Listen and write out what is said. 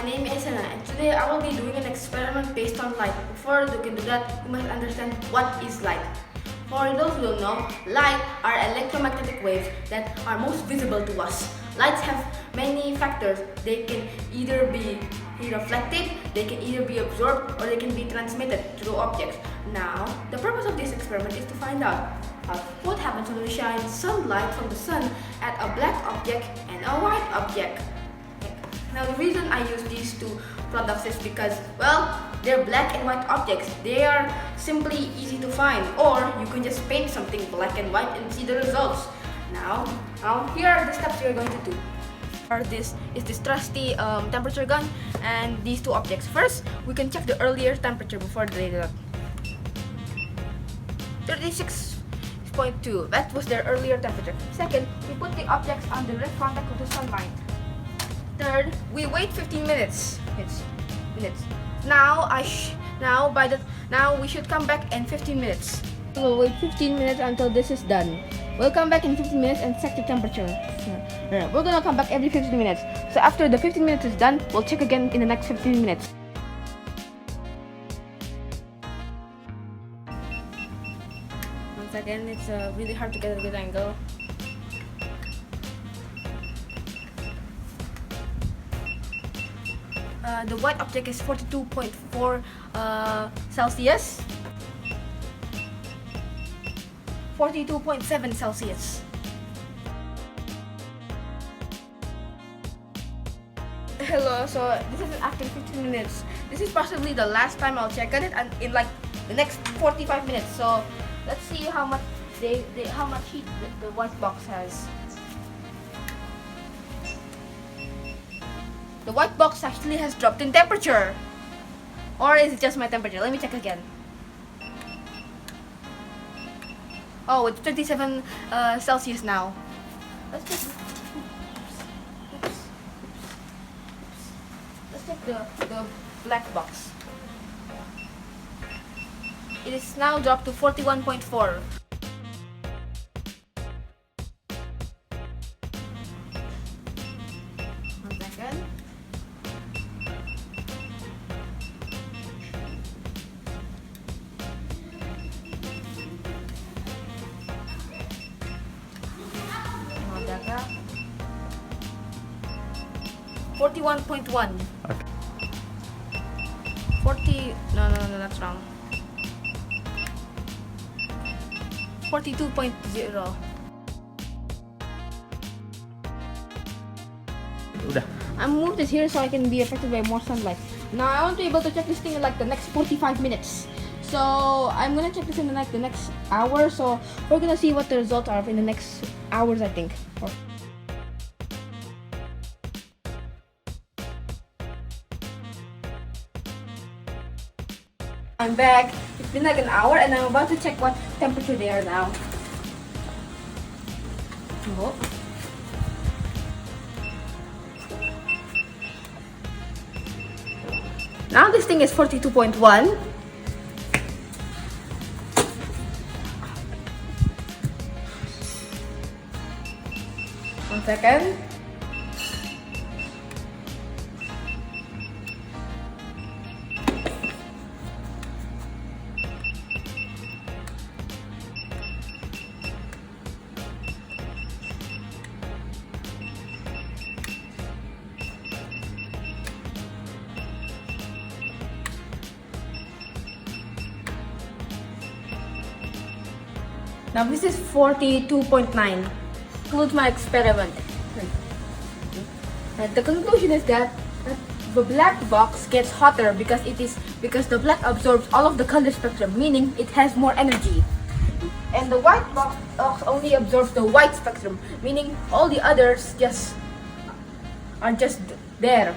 my name is Anna, and today I will be doing an experiment based on light. Before you can do that, you must understand what is light. For those who don't know, light are electromagnetic waves that are most visible to us. Lights have many factors. They can either be reflected, they can either be absorbed, or they can be transmitted through objects. Now, the purpose of this experiment is to find out what happens when we shine sunlight from the sun at a black object and a white object. Now, the reason I use these two products is because, well, they're black and white objects. They are simply easy to find, or you can just paint something black and white and see the results. Now here are the steps you're going to do. This is this trusty temperature gun and these two objects. First, we can check the earlier temperature before the data. 36.2. That was their earlier temperature. Second, we put the objects on direct contact with the sunlight. Third, we wait 15 minutes. Now we should come back in 15 minutes. We'll wait 15 minutes until this is done. We'll come back in 15 minutes and check the temperature. We're gonna come back every 15 minutes. So after the 15 minutes is done, we'll check again in the next 15 minutes. Once again, it's really hard to get a good angle. The white object is 42.4 Celsius. 42.7 Celsius. Hello, so this is after 15 minutes. This is possibly the last time I'll check on it, and in like the next 45 minutes. So let's see how much how much heat the white box has. The white box actually has dropped in temperature. Or is it just my temperature? Let me check again. Oh, it's 27 Celsius now. Let's check. Let's check the black box. It is now dropped to 41.4. One second. Jaga. 41.1. Okay. 40. No, that's wrong. 42.0. Udah. I moved it here so I can be affected by more sunlight. Now I want to be able to check this thing in like the next 45 minutes. So I'm gonna check this in the next hour. So we're gonna see what the results are in the next hours, I think. I'm back. It's been like an hour and I'm about to check what temperature they are now. Oh. Now this thing is 42.1. One second. Now this is 42.9. Concludes my experiment. And the conclusion is that the black box gets hotter because the black absorbs all of the color spectrum, meaning it has more energy. And the white box only absorbs the white spectrum, meaning all the others are just there.